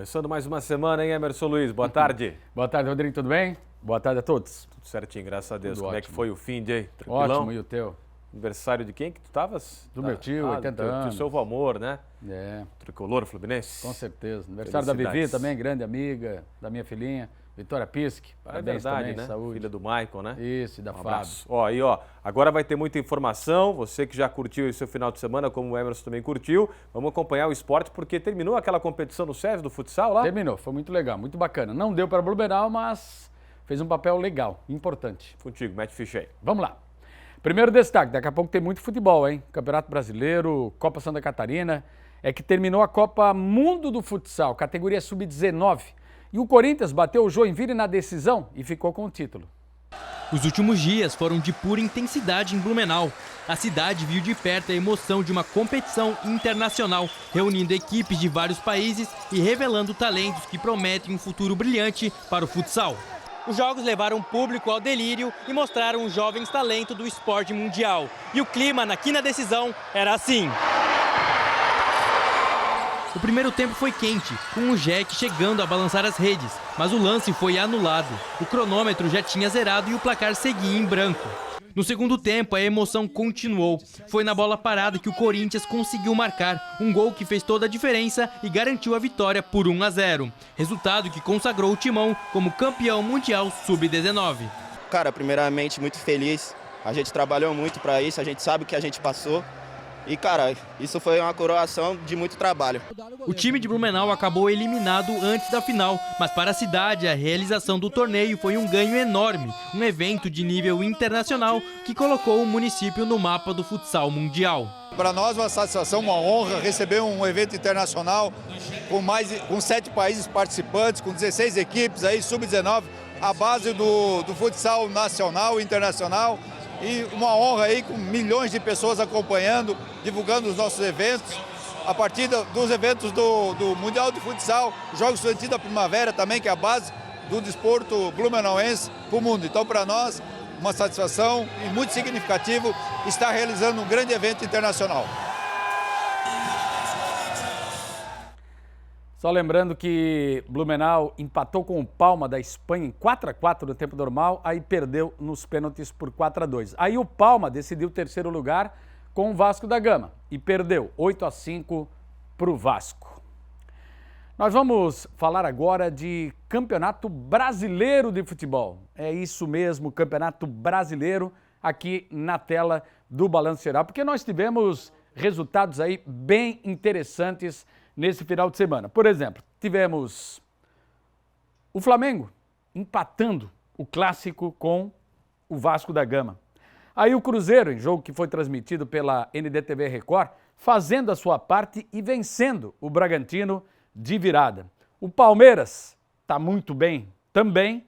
Começando mais uma semana, hein, Emerson Luiz? Boa tarde. Boa tarde, Rodrigo, tudo bem? Boa tarde a todos. Tudo certinho, graças a Deus. Tudo Como ótimo. é que foi o fim de aí? Tranquilão? Ótimo, e o teu? Aniversário de quem que tu tavas? Do meu tio, 80 do teu anos. tio, seu Valmor, né? É, Tricolor Fluminense. com certeza. Aniversário da Vivi Felicidades. também, grande amiga da minha filhinha, Vitória Pisque. É Parabéns verdade, também, né? saúde. Filha do Maicon, né? Isso, e da Um Fábio. abraço. Ó, aí, ó, agora vai ter muita informação. Você que já curtiu esse seu final de semana, como o Emerson também curtiu, vamos acompanhar o esporte, porque terminou aquela competição no SESI do futsal lá? Terminou, foi muito legal, muito bacana. Não deu para Blumenau, mas fez um papel legal, importante. Contigo, mete ficha aí. Vamos lá. Primeiro destaque, daqui a pouco tem muito futebol, hein? Campeonato Brasileiro, Copa Santa Catarina. É que terminou a Copa Mundo do Futsal, categoria Sub-19. E o Corinthians bateu o Joinville na decisão e ficou com o título. Os últimos dias foram de pura intensidade em Blumenau. A cidade viu de perto a emoção de uma competição internacional, reunindo equipes de vários países e revelando talentos que prometem um futuro brilhante para o futsal. Os jogos levaram o público ao delírio e mostraram os jovens talentos do esporte mundial. E o clima aqui na decisão era assim. O primeiro tempo foi quente, com o Jack chegando a balançar as redes, mas o lance foi anulado. O cronômetro já tinha zerado e o placar seguia em branco. No segundo tempo, a emoção continuou. Foi na bola parada que o Corinthians conseguiu marcar um gol que fez toda a diferença e garantiu a vitória por 1-0. Resultado que consagrou o Timão como campeão mundial sub-19. Cara, primeiramente, muito feliz. A gente trabalhou muito para isso, a gente sabe o que a gente passou. E, cara, isso foi uma coroação de muito trabalho. O time de Blumenau acabou eliminado antes da final, mas para a cidade a realização do torneio foi um ganho enorme, um evento de nível internacional que colocou o município no mapa do futsal mundial. Para nós uma satisfação, uma honra receber um evento internacional com 7 países participantes, com 16 equipes aí, sub-19, a base do futsal nacional e internacional. E uma honra aí com milhões de pessoas acompanhando, divulgando os nossos eventos. A partir dos eventos do Mundial de Futsal, Jogos Estudantis da Primavera também, que é a base do desporto blumenauense para o mundo. Então, para nós, uma satisfação e muito significativo estar realizando um grande evento internacional. Só lembrando que Blumenau empatou com o Palma da Espanha em 4-4 no tempo normal, aí perdeu nos pênaltis por 4-2. Aí o Palma decidiu o terceiro lugar com o Vasco da Gama e perdeu 8-5 para o Vasco. Nós vamos falar agora de Campeonato Brasileiro de Futebol. É isso mesmo, Campeonato Brasileiro, aqui na tela do Balanço Geral, porque nós tivemos resultados aí bem interessantes nesse final de semana. Por exemplo, tivemos o Flamengo empatando o clássico com o Vasco da Gama. Aí o Cruzeiro, em jogo que foi transmitido pela NDTV Record, fazendo a sua parte e vencendo o Bragantino de virada. O Palmeiras está muito bem também,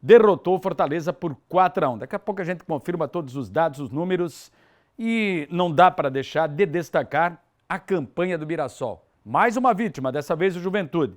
derrotou o Fortaleza por 4-1. Daqui a pouco a gente confirma todos os dados, os números, e não dá para deixar de destacar a campanha do Mirassol. Mais uma vítima, dessa vez o Juventude,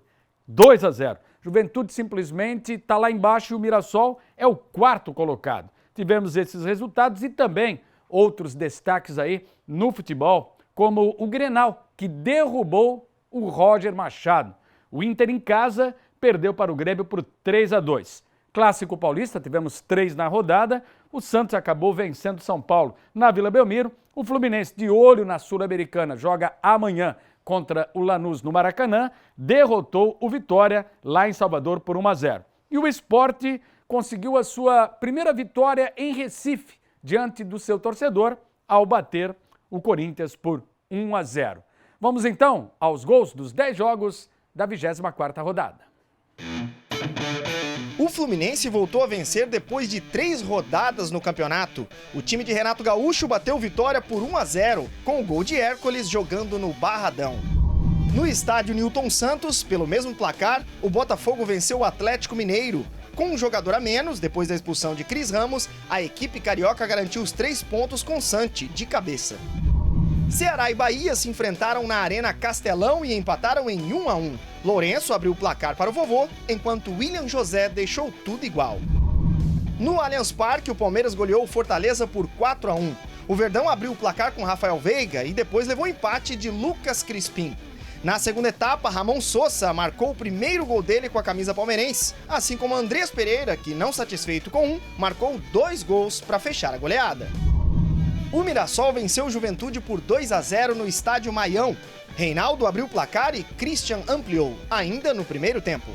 2-0. Juventude simplesmente está lá embaixo e o Mirassol é o quarto colocado. Tivemos esses resultados e também outros destaques aí no futebol, como o Grenal, que derrubou o Roger Machado. O Inter em casa perdeu para o Grêmio por 3-2. Clássico paulista, tivemos 3 na rodada. O Santos acabou vencendo São Paulo na Vila Belmiro. O Fluminense, de olho na Sul-Americana, joga amanhã contra o Lanús no Maracanã, derrotou o Vitória lá em Salvador por 1-0. E o Sport conseguiu a sua primeira vitória em Recife, diante do seu torcedor, ao bater o Corinthians por 1-0. Vamos então aos gols dos 10 jogos da 24ª rodada. O Fluminense voltou a vencer depois de 3 rodadas no campeonato. O time de Renato Gaúcho bateu Vitória por 1-0, com o gol de Hércules jogando no Barradão. No estádio Newton Santos, pelo mesmo placar, o Botafogo venceu o Atlético Mineiro. Com um jogador a menos, depois da expulsão de Cris Ramos, a equipe carioca garantiu os 3 pontos com Santi, de cabeça. Ceará e Bahia se enfrentaram na Arena Castelão e empataram em 1-1. Lourenço abriu o placar para o Vovô, enquanto William José deixou tudo igual. No Allianz Parque, o Palmeiras goleou o Fortaleza por 4-1. O Verdão abriu o placar com Rafael Veiga e depois levou empate de Lucas Crispim. Na segunda etapa, Ramon Sosa marcou o primeiro gol dele com a camisa palmeirense, assim como Andrés Pereira, que não satisfeito com um, marcou 2 gols para fechar a goleada. O Mirassol venceu o Juventude por 2-0 no estádio Maião. Reinaldo abriu o placar e Christian ampliou, ainda no primeiro tempo.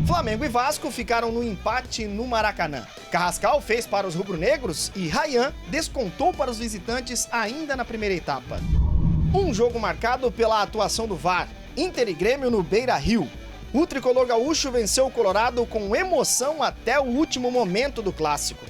Flamengo e Vasco ficaram no empate no Maracanã. Carrascal fez para os rubro-negros e Ryan descontou para os visitantes ainda na primeira etapa. Um jogo marcado pela atuação do VAR, Inter e Grêmio no Beira-Rio. O tricolor gaúcho venceu o Colorado com emoção até o último momento do clássico.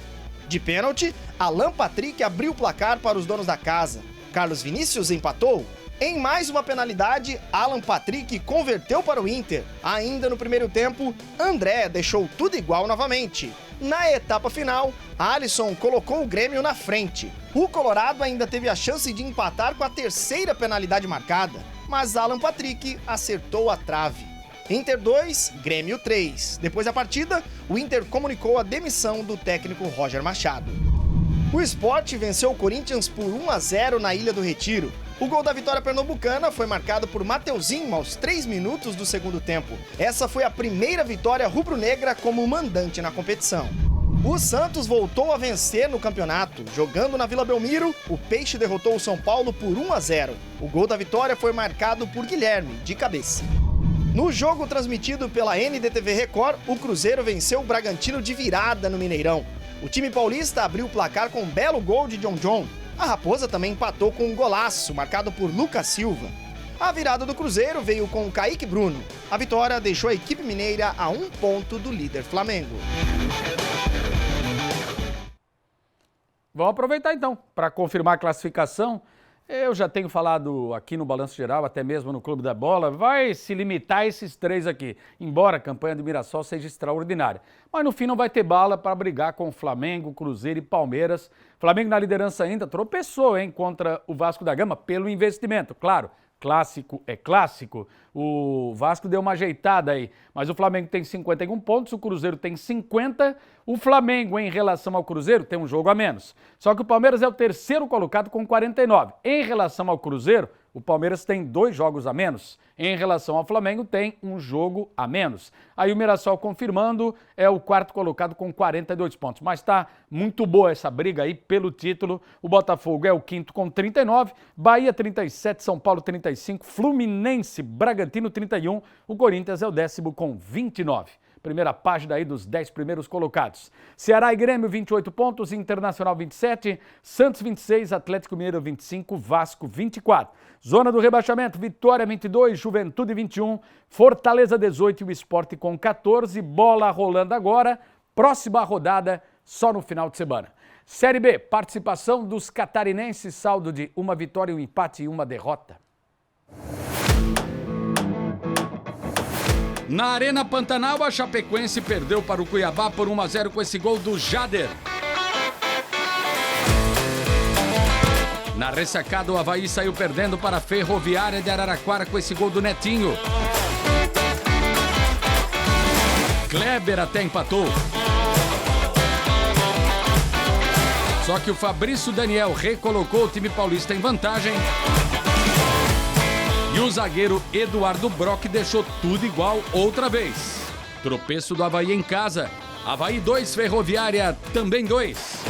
De pênalti, Alan Patrick abriu o placar para os donos da casa. Carlos Vinícius empatou. Em mais uma penalidade, Alan Patrick converteu para o Inter. Ainda no primeiro tempo, André deixou tudo igual novamente. Na etapa final, Alisson colocou o Grêmio na frente. O Colorado ainda teve a chance de empatar com a terceira penalidade marcada, mas Alan Patrick acertou a trave. Inter 2, Grêmio 3. Depois da partida, o Inter comunicou a demissão do técnico Roger Machado. O Sport venceu o Corinthians por 1-0 na Ilha do Retiro. O gol da vitória pernambucana foi marcado por Mateuzinho aos 3 minutos do segundo tempo. Essa foi a primeira vitória rubro-negra como mandante na competição. O Santos voltou a vencer no campeonato. Jogando na Vila Belmiro, o Peixe derrotou o São Paulo por 1-0. O gol da vitória foi marcado por Guilherme, de cabeça. No jogo transmitido pela NDTV Record, o Cruzeiro venceu o Bragantino de virada no Mineirão. O time paulista abriu o placar com um belo gol de John. A Raposa também empatou com um golaço, marcado por Lucas Silva. A virada do Cruzeiro veio com o Kaique Bruno. A vitória deixou a equipe mineira a 1 ponto do líder Flamengo. Vamos aproveitar então para confirmar a classificação. Eu já tenho falado aqui no Balanço Geral, até mesmo no Clube da Bola, vai se limitar a esses 3 aqui, embora a campanha do Mirassol seja extraordinária. Mas no fim não vai ter bala para brigar com Flamengo, Cruzeiro e Palmeiras. Flamengo na liderança ainda tropeçou, contra o Vasco da Gama pelo investimento, claro. Clássico é clássico, o Vasco deu uma ajeitada aí, mas o Flamengo tem 51 pontos, o Cruzeiro tem 50, o Flamengo em relação ao Cruzeiro tem um jogo a menos. Só que o Palmeiras é o terceiro colocado com 49. Em relação ao Cruzeiro, o Palmeiras tem 2 jogos a menos. Em relação ao Flamengo, tem um jogo a menos. Aí o Mirassol, confirmando, é o quarto colocado com 42 pontos. Mas tá muito boa essa briga aí pelo título. O Botafogo é o quinto com 39, Bahia 37, São Paulo 35, Fluminense, Bragantino 31, o Corinthians é o 10º com 29. Primeira página aí dos 10 primeiros colocados. Ceará e Grêmio, 28 pontos, Internacional 27, Santos 26, Atlético Mineiro 25, Vasco 24. Zona do rebaixamento, Vitória 22, Juventude 21, Fortaleza 18 e o Sport com 14. Bola rolando agora, próxima rodada só no final de semana. Série B, participação dos catarinenses, saldo de 1 vitória, 1 empate e 1 derrota. Na Arena Pantanal, a Chapecoense perdeu para o Cuiabá por 1-0 com esse gol do Jader. Na ressacada, o Avaí saiu perdendo para a Ferroviária de Araraquara com esse gol do Netinho. Kleber até empatou. Só que o Fabrício Daniel recolocou o time paulista em vantagem. E o zagueiro Eduardo Brock deixou tudo igual outra vez. Tropeço do Avaí em casa. Avaí 2, Ferroviária também 2.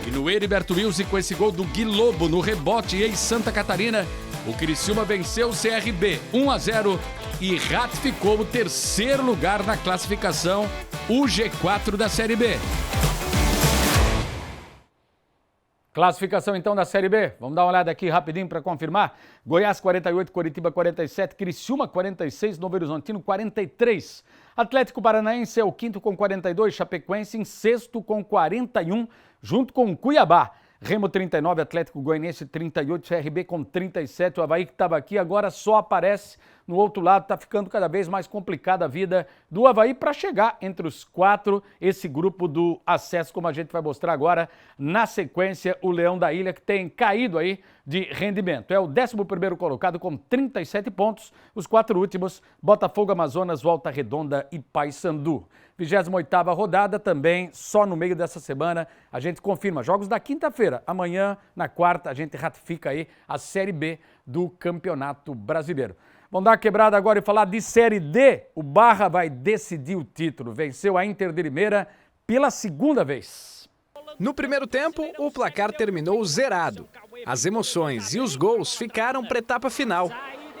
E no Heriberto Wilson com esse gol do Gui Lobo no rebote em Santa Catarina, o Criciúma venceu o CRB 1-0 e ratificou o 3º lugar na classificação, o G4 da Série B. Classificação então da Série B, vamos dar uma olhada aqui rapidinho para confirmar. Goiás 48, Coritiba 47, Criciúma 46, Novo Horizontino 43. Atlético Paranaense é o 5º com 42, Chapecoense em 6º com 41, junto com Cuiabá. Remo 39, Atlético Goianiense 38, CRB com 37, o Avaí que estava aqui agora só aparece no outro lado, está ficando cada vez mais complicada a vida do Avaí para chegar entre os 4, esse grupo do acesso, como a gente vai mostrar agora na sequência, o Leão da Ilha que tem caído aí de rendimento. É o 11º colocado com 37 pontos, os 4 últimos, Botafogo, Amazonas, Volta Redonda e Paysandu. 28ª rodada também, só no meio dessa semana a gente confirma. Jogos da quinta-feira, amanhã, na quarta, a gente ratifica aí a Série B do Campeonato Brasileiro. Vamos dar uma quebrada agora e falar de Série D. O Barra vai decidir o título. Venceu a Inter de Limeira pela segunda vez. No primeiro tempo, o placar terminou zerado. As emoções e os gols ficaram para a etapa final.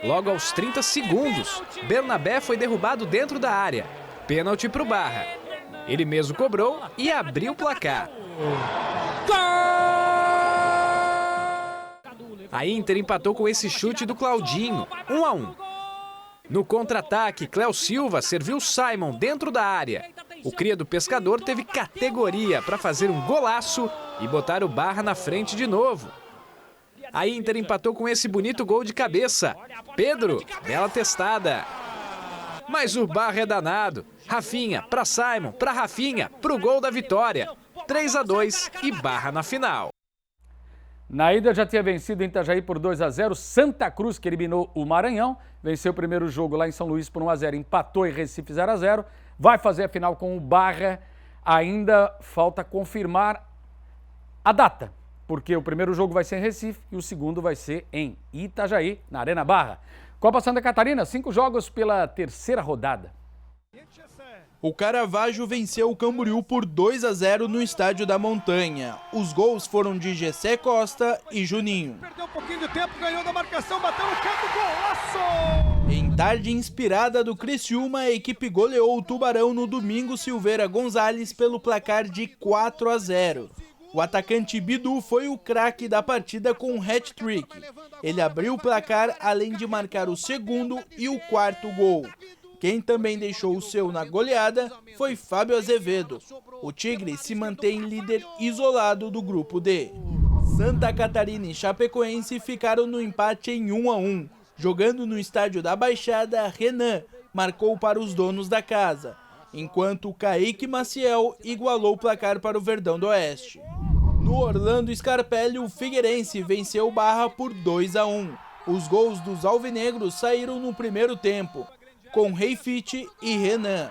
Logo aos 30 segundos, Bernabé foi derrubado dentro da área. Pênalti para o Barra. Ele mesmo cobrou e abriu o placar. A Inter empatou com esse chute do Claudinho, 1-1. No contra-ataque, Cléo Silva serviu Simon dentro da área. O cria do Pescador teve categoria para fazer um golaço e botar o Barra na frente de novo. A Inter empatou com esse bonito gol de cabeça. Pedro, bela testada. Mas o Barra é danado. Rafinha para Simon, para Rafinha, pro gol da vitória. 3-2 e Barra na final. Na ida já tinha vencido em Itajaí por 2-0. Santa Cruz, que eliminou o Maranhão, venceu o primeiro jogo lá em São Luís por 1-0, empatou em Recife 0-0. Vai fazer a final com o Barra. Ainda falta confirmar a data, porque o primeiro jogo vai ser em Recife e o segundo vai ser em Itajaí, na Arena Barra. Copa Santa Catarina, 5 jogos pela terceira rodada. O Caravaggio venceu o Camboriú por 2-0 no Estádio da Montanha. Os gols foram de Gessé Costa e Juninho. Perdeu um pouquinho de tempo, ganhou da marcação, bateu no canto, golaço! Em tarde inspirada do Criciúma, a equipe goleou o Tubarão no domingo Silveira Gonzalez pelo placar de 4-0. O atacante Bidu foi o craque da partida com um hat-trick. Ele abriu o placar além de marcar o segundo e o quarto gol. Quem também deixou o seu na goleada foi Fábio Azevedo. O Tigre se mantém líder isolado do grupo D. Santa Catarina e Chapecoense ficaram no empate em 1-1. Jogando no estádio da Baixada, Renan marcou para os donos da casa, enquanto Kaique Maciel igualou o placar para o Verdão do Oeste. No Orlando Scarpelli, o Figueirense venceu o Barra por 2-1. Os gols dos alvinegros saíram no primeiro tempo, com Reifite e Renan.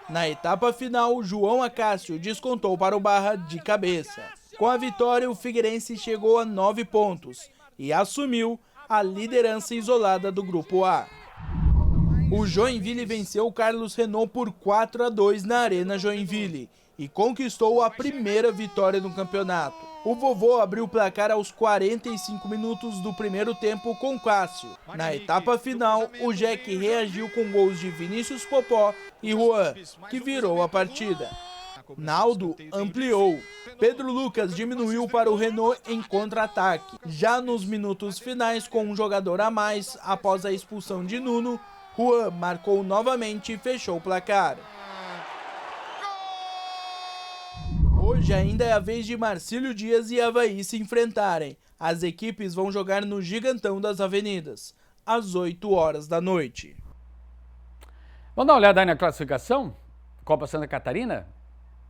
Na etapa final, João Acácio descontou para o Barra de cabeça. Com a vitória, o Figueirense chegou a 9 pontos e assumiu a liderança isolada do Grupo A. O Joinville venceu o Carlos Renault por 4-2 na Arena Joinville e conquistou a primeira vitória no campeonato. O Vovô abriu o placar aos 45 minutos do primeiro tempo com Cássio. Na etapa final, o Jack reagiu com gols de Vinícius Popó e Juan, que virou a partida. Naldo ampliou. Pedro Lucas diminuiu para o Renault em contra-ataque. Já nos minutos finais, com um jogador a mais, após a expulsão de Nuno, Juan marcou novamente e fechou o placar. Hoje ainda é a vez de Marcílio Dias e Avaí se enfrentarem. As equipes vão jogar no Gigantão das Avenidas, às 8 horas da noite. Vamos dar uma olhada aí na classificação? Copa Santa Catarina?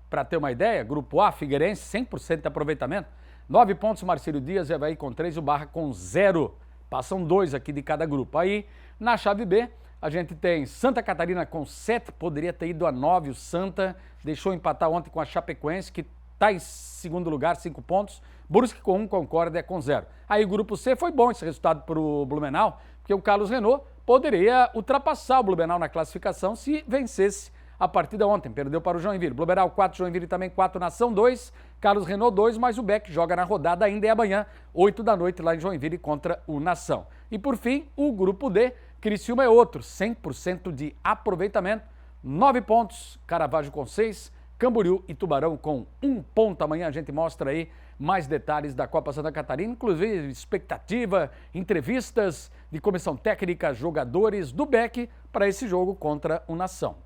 Para ter uma ideia, Grupo A, Figueirense, 100% de aproveitamento. 9 pontos, Marcílio Dias e Avaí com 3, o Barra com 0. Passam 2 aqui de cada grupo. Aí, na chave B, a gente tem Santa Catarina com 7, poderia ter ido a 9. O Santa deixou empatar ontem com a Chapecoense, que está em segundo lugar, 5 pontos. Brusque com 1, Concórdia com 0. Aí o Grupo C foi bom esse resultado para o Blumenau, porque o Carlos Renault poderia ultrapassar o Blumenau na classificação se vencesse a partida ontem. Perdeu para o Joinville. Blumenau 4, Joinville também 4, Nação 2, Carlos Renault 2, mas o Beck joga na rodada ainda é amanhã, 8 da noite lá em Joinville contra o Nação. E por fim, o Grupo D, Criciúma é outro, 100% de aproveitamento, 9 pontos, Caravaggio com 6, Camboriú e Tubarão com 1 ponto. Amanhã a gente mostra aí mais detalhes da Copa Santa Catarina, inclusive expectativa, entrevistas de comissão técnica, jogadores do Beck para esse jogo contra o Nação.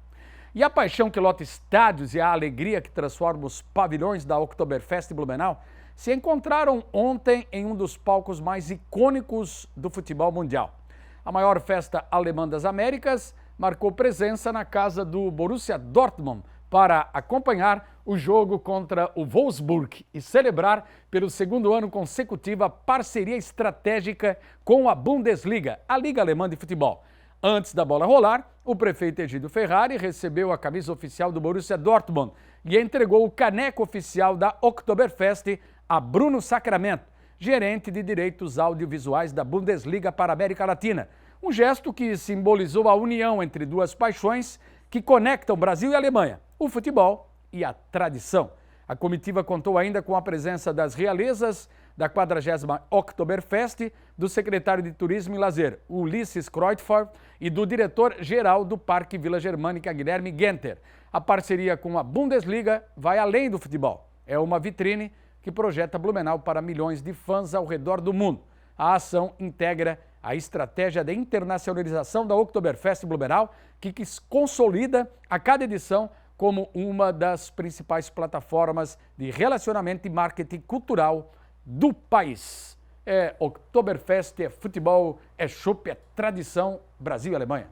E a paixão que lota estádios e a alegria que transforma os pavilhões da Oktoberfest Blumenau se encontraram ontem em um dos palcos mais icônicos do futebol mundial. A maior festa alemã das Américas marcou presença na casa do Borussia Dortmund para acompanhar o jogo contra o Wolfsburg e celebrar pelo segundo ano consecutivo a parceria estratégica com a Bundesliga, a Liga Alemã de Futebol. Antes da bola rolar, o prefeito Egídio Ferrari recebeu a camisa oficial do Borussia Dortmund e entregou o caneco oficial da Oktoberfest a Bruno Sacramento, gerente de direitos audiovisuais da Bundesliga para a América Latina. Um gesto que simbolizou a união entre duas paixões que conectam Brasil e Alemanha, o futebol e a tradição. A comitiva contou ainda com a presença das realezas da 40ª Oktoberfest, do secretário de Turismo e Lazer, Ulisses Kreutfer, e do diretor-geral do Parque Vila Germânica, Guilherme Genter. A parceria com a Bundesliga vai além do futebol. É uma vitrine que projeta Blumenau para milhões de fãs ao redor do mundo. A ação integra a estratégia de internacionalização da Oktoberfest Blumenau, que consolida a cada edição como uma das principais plataformas de relacionamento e marketing cultural do país. É Oktoberfest, é futebol, é chopp, é tradição, Brasil e Alemanha.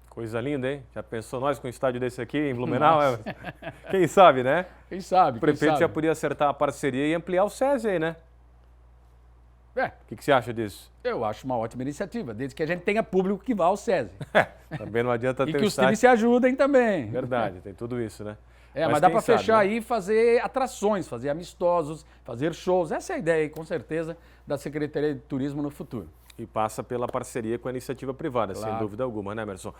Coisa linda, hein? Já pensou nós com um estádio desse aqui em Blumenau? Quem sabe, né? Quem sabe, O prefeito já podia acertar a parceria e ampliar o SESI aí, né? O que você acha disso? Eu acho uma ótima iniciativa, desde que a gente tenha público que vá ao SESI. Também não adianta ter E que os times se ajudem também. Verdade, tem tudo isso, né? Mas dá para fechar aí e fazer atrações, fazer amistosos, fazer shows. Essa é a ideia aí, com certeza, da Secretaria de Turismo no futuro. E passa pela parceria com a iniciativa privada, sem dúvida alguma, né, Emerson?